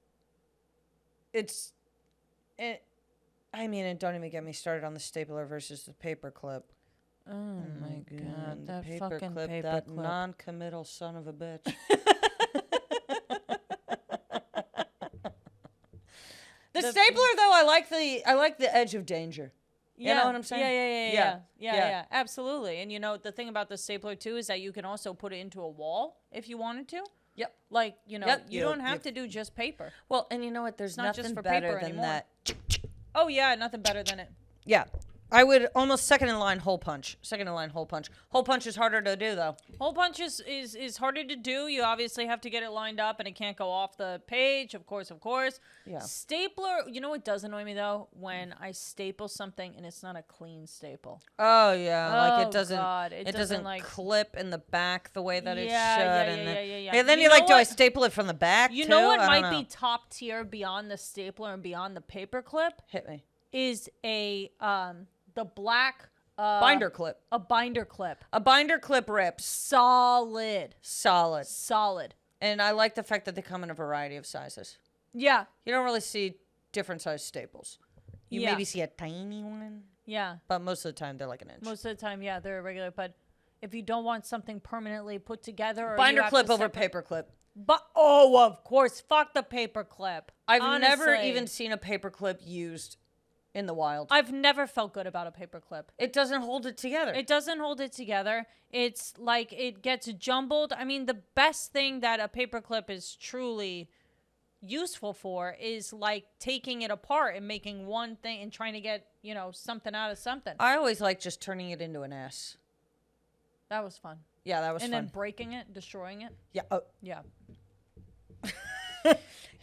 I mean, and don't even get me started on the stapler versus the paper clip. Oh my god, the that paper fucking clip, paper that clip. non-committal son of a bitch. The stapler, though, I like the edge of danger. You know what I'm saying? Yeah, absolutely. And the thing about the stapler too is that you can also put it into a wall if you wanted to. Yep. Like, you don't have to do just paper. Well, and you know what? There's not just nothing for better paper than anymore. that. Oh yeah, nothing better than it. Yeah. I would almost second in line hole punch. Hole punch is harder to do, though. Hole punch is harder to do. You obviously have to get it lined up, and it can't go off the page. Of course. Yeah. Stapler. You know what does annoy me though? When I staple something and it's not a clean staple. Oh yeah, like Oh, it doesn't. God. It doesn't like clip in the back the way that it should. Yeah. And then You you're like, know do I what? staple it from the back? You too? know what I don't might know. be top tier beyond the stapler and beyond the paper clip Hit me. is the black Binder clip. A binder clip. A binder clip rips. Solid. And I like the fact that they come in a variety of sizes. Yeah. You don't really see different size staples. You Yeah. maybe see a tiny one, Yeah. but most of the time they're like an inch. Most of the time, yeah, they're irregular. But if you don't want something permanently put together, or Binder you have clip to over separate- paper clip. But of course, fuck the paper clip. I've never Honestly. even seen a paper clip used in the wild. I've never felt good about a paper clip. It doesn't hold it together. It doesn't hold it together. It's like it gets jumbled. I mean, the best thing that a paper clip is truly useful for is like taking it apart and making one thing and trying to get, something out of something. I always like just turning it into an S. That was fun. Yeah, that was and fun. then breaking it, destroying it. Yeah. Yeah.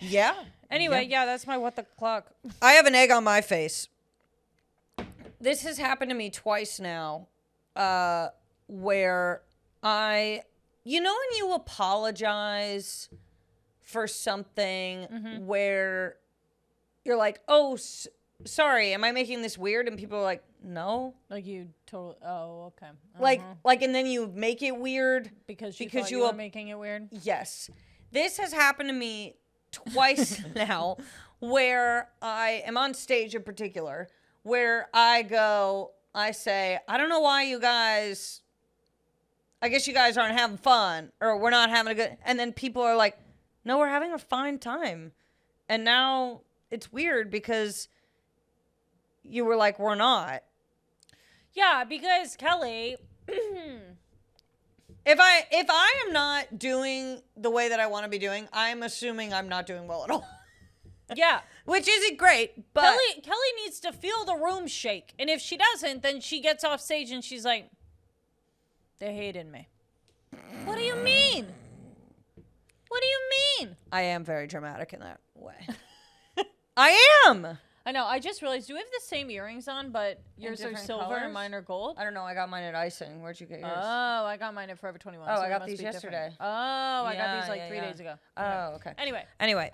Yeah. Anyway, yeah, that's my what the clock. I have an egg on my face. This has happened to me twice now, where when you apologize for something where you're like, oh, sorry, am I making this weird? And people are like, no. Like you totally. Oh, okay. Like, and then you make it weird because you were making it weird. Yes. This has happened to me twice now, where I am on stage in particular, where I say, I don't know why you guys, I guess you guys aren't having fun, or we're not having a good, and then people are like, no, we're having a fine time. And now it's weird because you were like, we're not. Yeah, because Kelly, If I am not doing the way that I want to be doing, I'm assuming I'm not doing well at all. Yeah. Which isn't great, but Kelly needs to feel the room shake. And if she doesn't, then she gets off stage and she's like, they hated me. What do you mean? What do you mean? I am very dramatic in that way. I am. I know. I just realized, do we have the same earrings on, but yours are different silver colors? and mine are gold? I don't know. I got mine at Icing. Where'd you get yours? Oh, I got mine at Forever 21. Oh, so I they got must these be different. yesterday. Oh, I got these like Yeah, 3 yeah. days ago. Oh, okay. Anyway.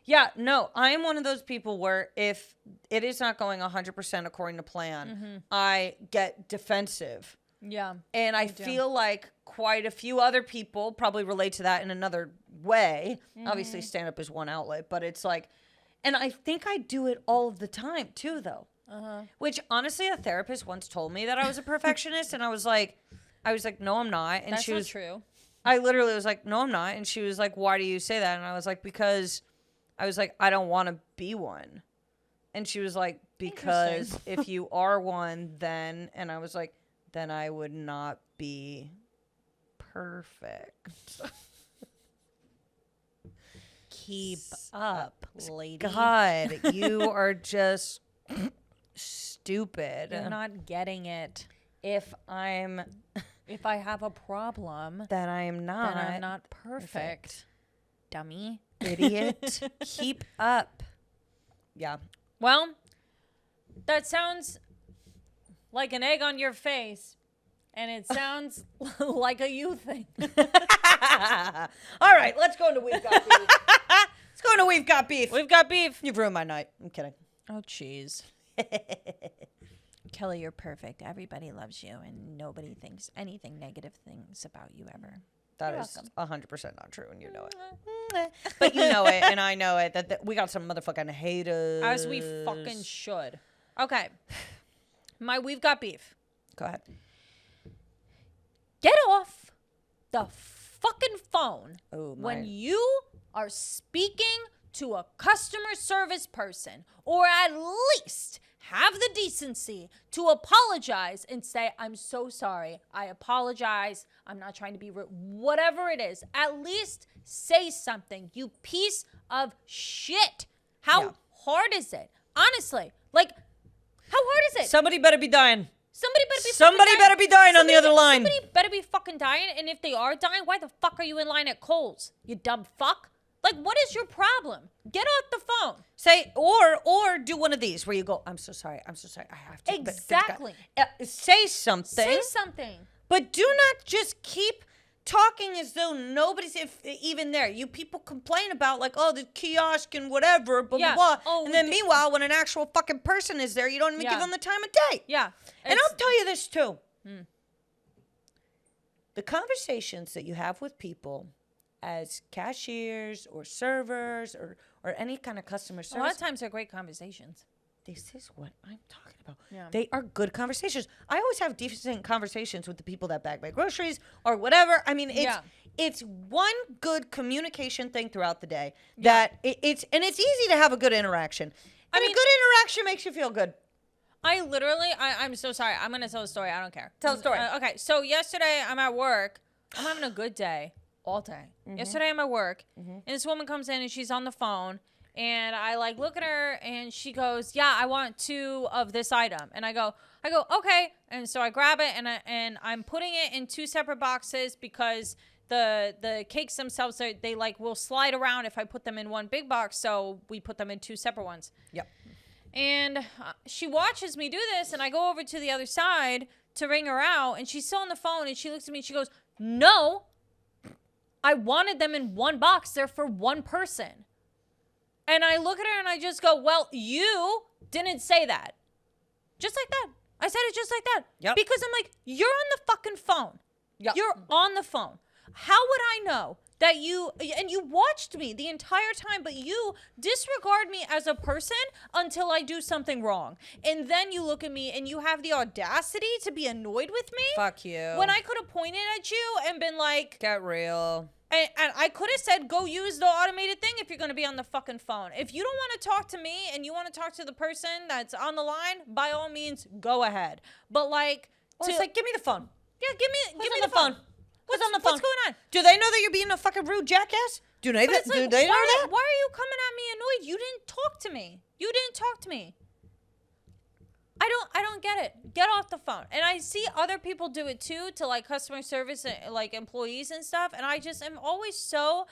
Yeah, no, I'm one of those people where if it is not going 100% according to plan, I get defensive. Yeah. And I feel like quite a few other people probably relate to that in another way. Obviously, stand-up is one outlet, but it's like, and I think I do it all of the time too, though. Which honestly, a therapist once told me that I was a perfectionist, and I was like, no, I'm not. And That's she not was true. I literally was like, no, I'm not. And she was like, why do you say that? And I was like, because I don't want to be one. And she was like, because if you are one, then, and I was like, then I would not be perfect. Keep up, lady. God, you are just stupid. You're not getting it. If I have a problem, then I am not. then I'm not perfect. Dummy. Idiot. Keep up. Yeah. Well, that sounds like an egg on your face, and it sounds like a you thing. All right, let's go into We've Got Beef. Let's go into We've Got Beef. We've got beef. You've ruined my night. I'm kidding. Oh, jeez. Kelly, you're perfect. Everybody loves you, and nobody thinks anything negative things about you ever. That is 100% not true, and you know it. But you know it, and I know it. That we got some motherfucking haters. As we fucking should. Okay. We've got beef. Go ahead. Get off the fucking phone when my. you are speaking to a customer service person, or at least have the decency to apologize and say, I'm so sorry. I apologize. I'm not trying to be rude. Whatever it is, at least say something, you piece of shit. How hard is it? Honestly, like, how hard is it? Somebody better be dying. Somebody better be dying on the other line. Somebody better be fucking dying. And if they are dying, why the fuck are you in line at Kohl's? You dumb fuck. Like, what is your problem? Get off the phone. Say, or do one of these where you go, I'm so sorry. I have to. Exactly. Say something. Say something. But do not just keep talking as though nobody's even there. You people complain about like, oh, the kiosk and whatever, blah, blah, blah. Oh, and then meanwhile, when an actual fucking person is there, you don't even give them the time of day. Yeah. And I'll tell you this too. The conversations that you have with people as cashiers or servers or any kind of customer service. A lot of times they're great conversations. This is what I'm talking about. Yeah. They are good conversations. I always have decent conversations with the people that bag my groceries or whatever. I mean, it's one good communication thing throughout the day that it's easy to have a good interaction. And a good interaction makes you feel good. I'm so sorry. I'm going to tell a story. I don't care. Tell a story. Okay. So yesterday I'm at work. I'm having a good day all day. Yesterday I'm at work and this woman comes in and she's on the phone. And I like look at her and she goes, yeah, I want 2 of this item. And I go, okay. And so I grab it and I'm putting it in 2 separate boxes because the cakes themselves, they like will slide around if I put them in one big box. So we put them in 2 separate ones. Yep. And she watches me do this and I go over to the other side to ring her out. And she's still on the phone and she looks at me and she goes, no, I wanted them in one box. They're for one person. And I look at her and I just go, well, you didn't say that. Just like that. I said it just like that. Yep. Because I'm like, you're on the fucking phone. Yep. You're on the phone. How would I know that you watched me the entire time, but you disregard me as a person until I do something wrong. And then you look at me and you have the audacity to be annoyed with me? Fuck you. When I could have pointed at you and been like, get real. And I could have said, go use the automated thing if you're going to be on the fucking phone. If you don't want to talk to me and you want to talk to the person that's on the line, by all means, go ahead. But like, It's like, give me the phone. Yeah, give me the phone. What's on the phone? What's going on? Do they know that you're being a fucking rude jackass? Do they know Why, that? why are you coming at me annoyed? You didn't talk to me. You didn't talk to me. I don't get it. Get off the phone. And I see other people do it too, to like customer service, like employees and stuff. And I just am always so,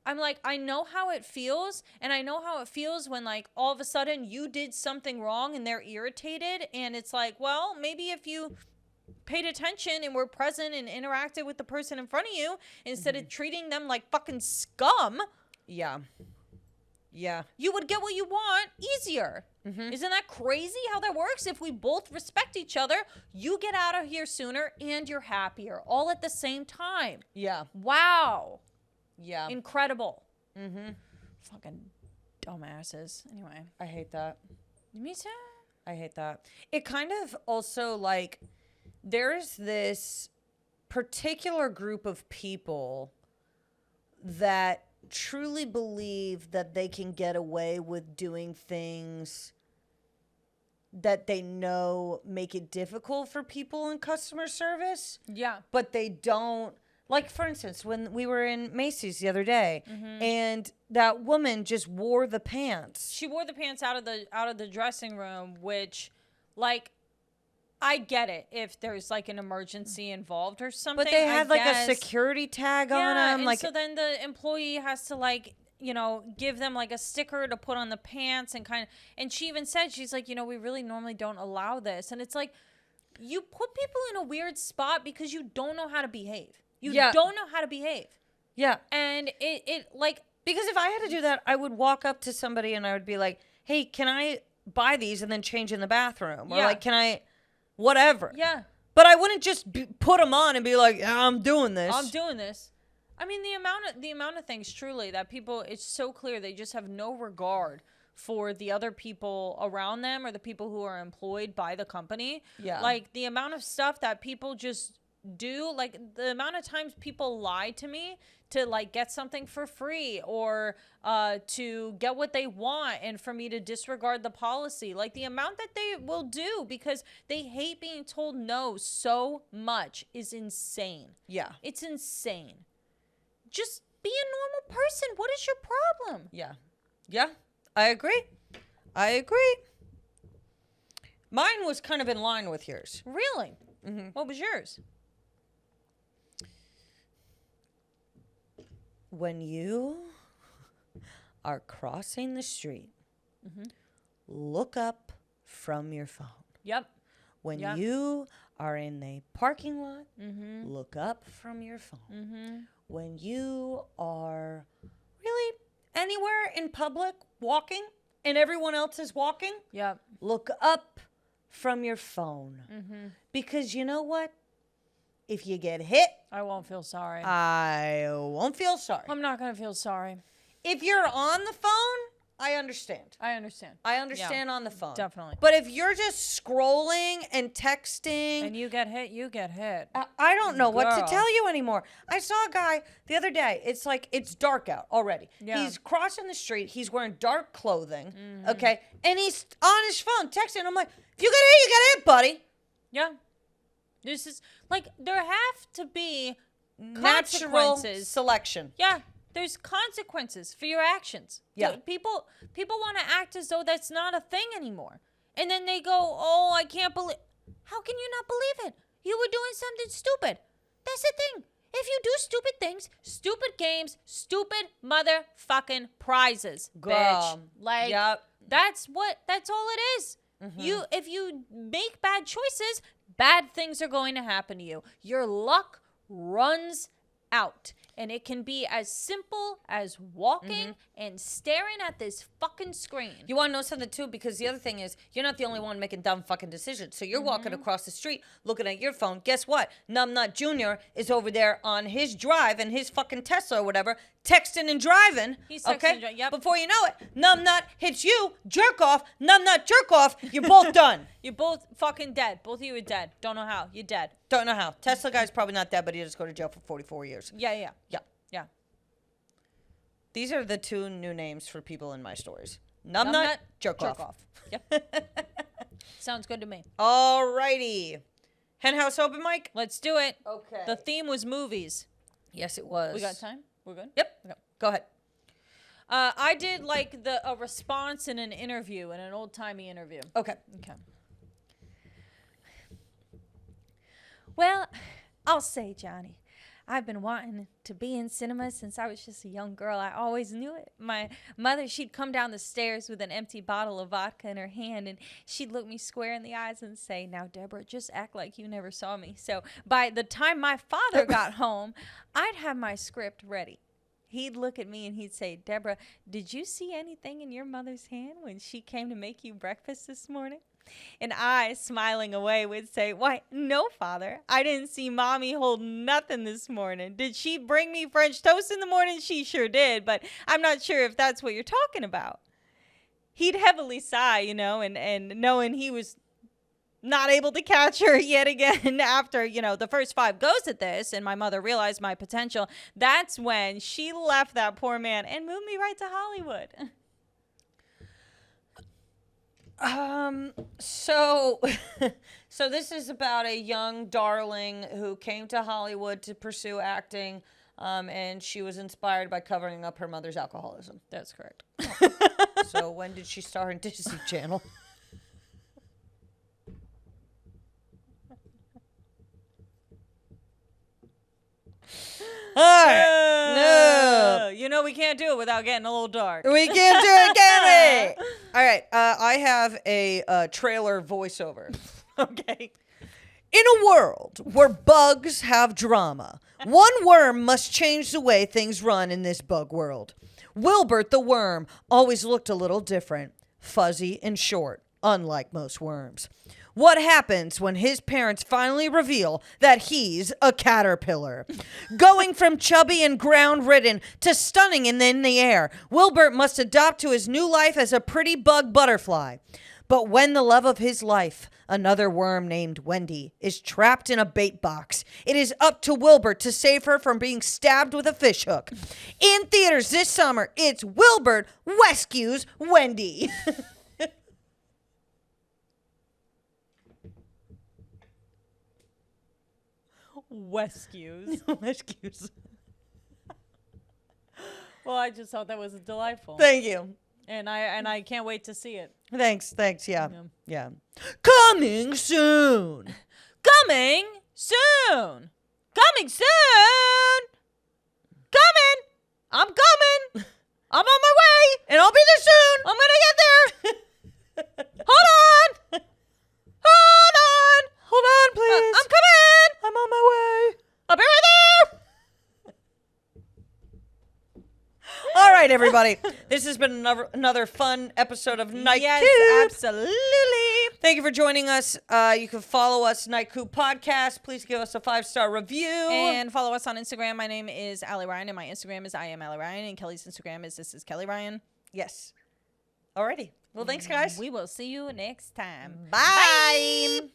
I'm like, I know how it feels. And I know how it feels when like all of a sudden you did something wrong and they're irritated. And it's like, well, maybe if you paid attention and were present and interacted with the person in front of you instead of treating them like fucking scum. Yeah. Yeah. You would get what you want easier. Isn't that crazy how that works? If we both respect each other, you get out of here sooner and you're happier all at the same time. Yeah. Wow. Yeah. Incredible. Fucking dumbasses. Anyway. I hate that. Me too. I hate that. It kind of also like there's this particular group of people that truly believe that they can get away with doing things that they know make it difficult for people in customer service. Yeah. But they don't. Like, for instance, when we were in Macy's the other day and that woman just wore the pants. She wore the pants out of the dressing room, which, like, I get it if there's like an emergency involved or something. But they had like guess. a security tag on them. And like, so then the employee has to like, you know, give them like a sticker to put on the pants and she even said, she's like, you know, we really normally don't allow this. And it's like, you put people in a weird spot because you don't know how to behave. You don't know how to behave. Yeah. And it like, because if I had to do that, I would walk up to somebody and I would be like, hey, can I buy these and then change in the bathroom? Or like, can I... whatever. Yeah. But I wouldn't just put them on and be like, yeah, I'm doing this. I mean, the amount of things truly that people, it's so clear they just have no regard for the other people around them or the people who are employed by the company. Yeah. Like the amount of stuff that people just do, like the amount of times people lie to me to like get something for free or to get what they want and for me to disregard the policy. Like the amount that they will do because they hate being told no so much is insane. Yeah. It's insane. Just be a normal person. What is your problem? Yeah. Yeah. I agree. Mine was kind of in line with yours. Really? What was yours? When you are crossing the street, look up from your phone. Yep. When you are in a parking lot, look up from your phone. When you are really anywhere in public walking and everyone else is walking, look up from your phone. Because you know what? If you get hit, I won't feel sorry. I won't feel sorry. I'm not going to feel sorry. If you're on the phone, I understand. I understand. On the phone. Definitely. But if you're just scrolling and texting. And you get hit, you get hit. I don't know what to tell you anymore. I saw a guy the other day. It's like, it's dark out already. Yeah. He's crossing the street. He's wearing dark clothing. Okay. And he's on his phone texting. I'm like, if you get hit, you get hit, buddy. Yeah. This is like, there have to be Natural consequences. selection. Yeah. There's consequences for your actions. Yeah. People want to act as though that's not a thing anymore. And then they go, oh, I can't believe. How can you not believe it? You were doing something stupid. That's the thing. If you do stupid things, stupid games, stupid motherfucking prizes, bitch. Like, that's all it is. If you make bad choices, bad things are going to happen to you. Your luck runs out. And it can be as simple as walking and staring at this fucking screen. You want to know something, too? Because the other thing is, you're not the only one making dumb fucking decisions. So you're walking across the street, looking at your phone. Guess what? Numbnut Jr. is over there on his drive and his fucking Tesla or whatever, texting and driving. He's texting and yep. Before you know it, Numbnut hits you, jerk off, Numbnut jerk off, you're both done. You're both fucking dead. Both of you are dead. Don't know how. You're dead. Don't know how. Tesla guy's probably not dead, but he just go to jail for 44 years. Yeah. These are the two new names for people in my stories. Numbnut, jerk off. Yep. Sounds good to me. Alrighty. Henhouse open mic? Let's do it. Okay. The theme was movies. Yes, it was. We got time? We're good? Yep. Okay. Go ahead. I did like a response in an interview, in an old-timey interview. Okay. Okay. Well, I'll say, Johnny, I've been wanting to be in cinema since I was just a young girl. I always knew it. My mother, she'd come down the stairs with an empty bottle of vodka in her hand, and she'd look me square in the eyes and say, now, Deborah, just act like you never saw me. So by the time my father got home, I'd have my script ready. He'd look at me and he'd say, Deborah, did you see anything in your mother's hand when she came to make you breakfast this morning? And I, smiling away, would say, why, no, Father. I didn't see Mommy hold nothing this morning. Did she bring me French toast in the morning? She sure did, but I'm not sure if that's what you're talking about. He'd heavily sigh, and knowing he was not able to catch her yet again after, the first 5 goes at this, and my mother realized my potential, that's when she left that poor man and moved me right to Hollywood. So this is about a young darling who came to Hollywood to pursue acting, and she was inspired by covering up her mother's alcoholism. That's correct. So when did she star in Disney Channel? All right. No. We can't do it without getting a little dark. We can't do it, can we? All right. I have a trailer voiceover. Okay. In a world where bugs have drama, one worm must change the way things run in this bug world. Wilbert the worm always looked a little different, fuzzy and short, unlike most worms. What happens when his parents finally reveal that he's a caterpillar? Going from chubby and ground-ridden to stunning and in the air, Wilbert must adapt to his new life as a pretty bug butterfly. But when the love of his life, another worm named Wendy, is trapped in a bait box, it is up to Wilbert to save her from being stabbed with a fishhook. In theaters this summer, it's Wilbert Rescues Wendy. Rescues. Rescues. Well, I just thought that was delightful. Thank you. And I can't wait to see it. Thanks, yeah. Coming soon. Coming soon. Coming soon. Coming. I'm coming. I'm on my way. And I'll be there soon. I'm gonna get there. Hold on. Hold on. Hold on, please. I'm coming. I'm on my way. I'll be right there. All right, everybody. This has been another fun episode of NIGHTCOOP. Yes, absolutely. Thank you for joining us. You can follow us, NIGHTCOOP Podcast. Please give us a 5-star review. And follow us on Instagram. My name is Allie Ryan, and my Instagram is I am Allie Ryan, and Kelly's Instagram is This is Kelly Ryan. Yes. Alrighty. Well, thanks, guys. We will see you next time. Bye.